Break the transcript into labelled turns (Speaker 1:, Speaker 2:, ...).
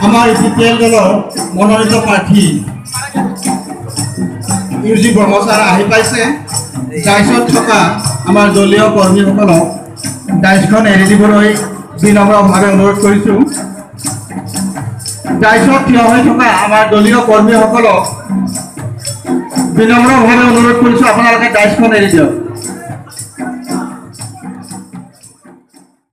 Speaker 1: আমাৰ ইপিএল দলৰ মনোনীত প্ৰাৰ্থী ইউজি ব্ৰহ্মচাৰ আহি পাইছে। ডাইচত থকা আমাৰ দলীয় কৰ্মীসকলক ডাইচখন এৰি দিবলৈ বিনম্ৰভাৱে অনুৰোধ কৰিছোঁ। ডাইচত থিয় হৈ থকা আমাৰ দলীয় কৰ্মীসকলক বিনম্ৰভাৱে অনুৰোধ কৰিছোঁ, আপোনালোকে ডাইচখন এৰি দিয়ক।